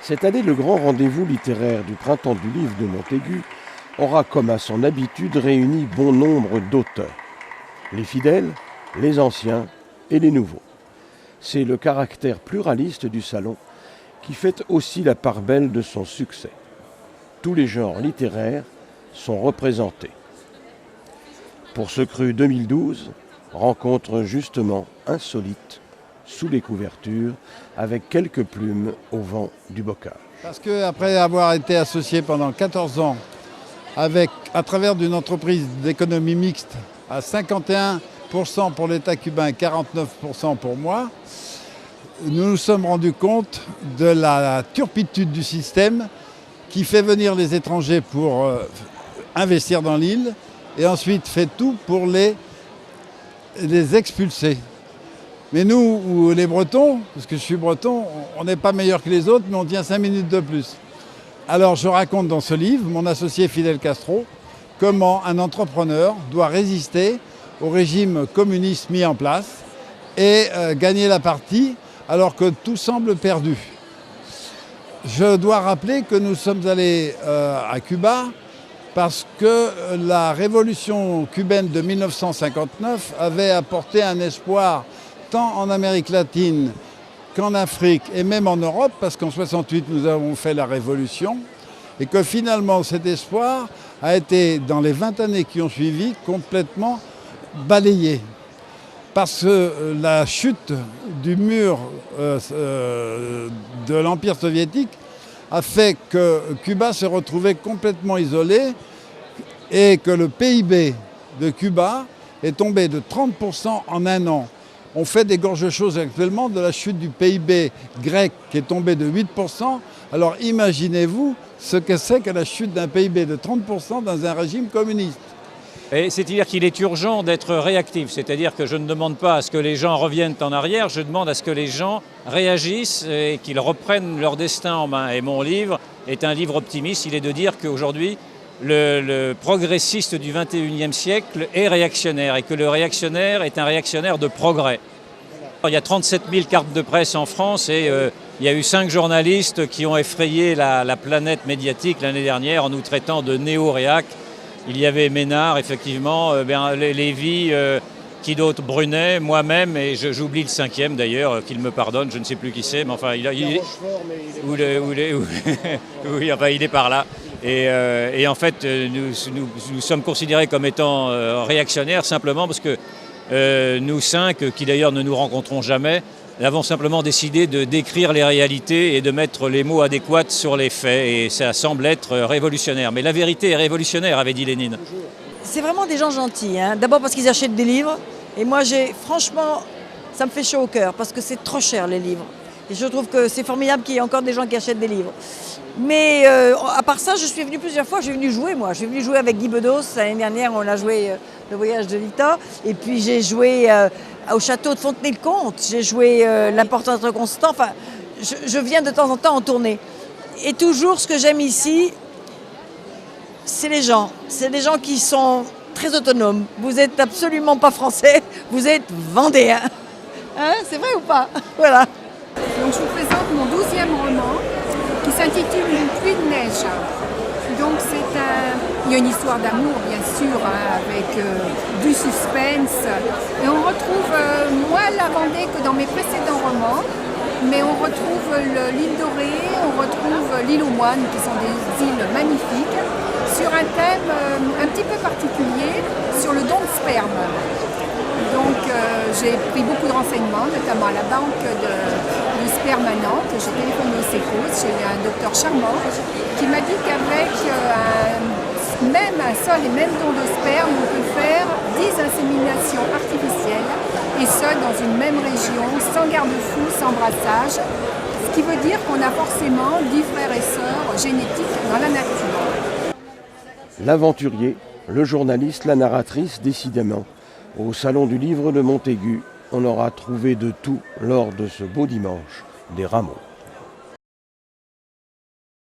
Cette année, le grand rendez-vous littéraire du Printemps du Livre de Montaigu aura, comme à son habitude, réuni bon nombre d'auteurs. Les fidèles, les anciens et les nouveaux. C'est le caractère pluraliste du salon qui fait aussi la part belle de son succès. Tous les genres littéraires sont représentés. Pour ce cru 2012, rencontre justement insolite sous les couvertures, avec quelques plumes au vent du bocage. Parce qu'après avoir été associé pendant 14 ans à travers d'une entreprise d'économie mixte à 51% pour l'État cubain et 49% pour moi, nous nous sommes rendus compte de la turpitude du système qui fait venir les étrangers pour investir dans l'île et ensuite fait tout pour les expulser. Mais nous, les Bretons, parce que je suis breton, on n'est pas meilleurs que les autres, mais on tient 5 minutes de plus. Alors je raconte dans ce livre, mon associé Fidel Castro, comment un entrepreneur doit résister au régime communiste mis en place et gagner la partie alors que tout semble perdu. Je dois rappeler que nous sommes allés à Cuba parce que la révolution cubaine de 1959 avait apporté un espoir tant en Amérique latine qu'en Afrique et même en Europe, parce qu'en 68 nous avons fait la révolution, et que finalement cet espoir a été, dans les 20 années qui ont suivi, complètement balayé. Parce que la chute du mur de l'Empire soviétique a fait que Cuba s'est retrouvé complètement isolé et que le PIB de Cuba est tombé de 30% en un an. On fait des gorges chaudes actuellement de la chute du PIB grec qui est tombé de 8%. Alors imaginez-vous ce que c'est que la chute d'un PIB de 30% dans un régime communiste. Et c'est-à-dire qu'il est urgent d'être réactif, c'est-à-dire que je ne demande pas à ce que les gens reviennent en arrière, je demande à ce que les gens réagissent et qu'ils reprennent leur destin en main. Et mon livre est un livre optimiste, il est de dire qu'aujourd'hui, le progressiste du XXIe siècle est réactionnaire et que le réactionnaire est un réactionnaire de progrès. Il y a 37 000 cartes de presse en France et il y a eu 5 journalistes qui ont effrayé la planète médiatique l'année dernière en nous traitant de néo-réac. Il y avait Ménard, effectivement, Lévy, qui d'autre, Brunet, moi-même, et j'oublie le 5e d'ailleurs, qu'il me pardonne, je ne sais plus qui c'est, mais enfin, il est par là. Et en fait, nous sommes considérés comme étant réactionnaires simplement parce que nous 5, qui d'ailleurs ne nous rencontrons jamais, avons simplement décidé de décrire les réalités et de mettre les mots adéquats sur les faits. Et ça semble être révolutionnaire. Mais la vérité est révolutionnaire, avait dit Lénine. C'est vraiment des gens gentils. Hein. D'abord parce qu'ils achètent des livres. Et moi, franchement, ça me fait chaud au cœur parce que c'est trop cher les livres. Et je trouve que c'est formidable qu'il y ait encore des gens qui achètent des livres. Mais à part ça, je suis venue plusieurs fois, je suis venue jouer moi. Je suis venue jouer avec Guy Bedos. L'année dernière, on a joué Le Voyage de Lita. Et puis j'ai joué au château de Fontenay-le-Comte. J'ai joué L'Important d'être constant. Enfin, je viens de temps en temps en tournée. Et toujours, ce que j'aime ici, c'est les gens. C'est des gens qui sont très autonomes. Vous n'êtes absolument pas français, vous êtes vendéens. Hein, c'est vrai ou pas? Voilà. Donc je vous présente mon 12e roman qui s'intitule Une pluie de neige. Donc il y a une histoire d'amour bien sûr avec du suspense et on retrouve moins la Vendée que dans mes précédents romans, mais on retrouve l'île Dorée, on retrouve l'île aux Moines qui sont des îles magnifiques sur un thème un petit peu particulier sur le don de sperme. Donc j'ai pris beaucoup de renseignements, notamment à la banque de sperme à Nantes. J'ai téléphoné au Sécos, j'ai un docteur charmant qui m'a dit qu'avec même un seul et même don de sperme, on peut faire 10 inséminations artificielles, et ce dans une même région, sans garde-fou, sans brassage, ce qui veut dire qu'on a forcément 10 frères et sœurs génétiques dans la nature. L'aventurier, le journaliste, la narratrice, décidément. Au Salon du Livre de Montaigu, on aura trouvé de tout lors de ce beau dimanche des Rameaux.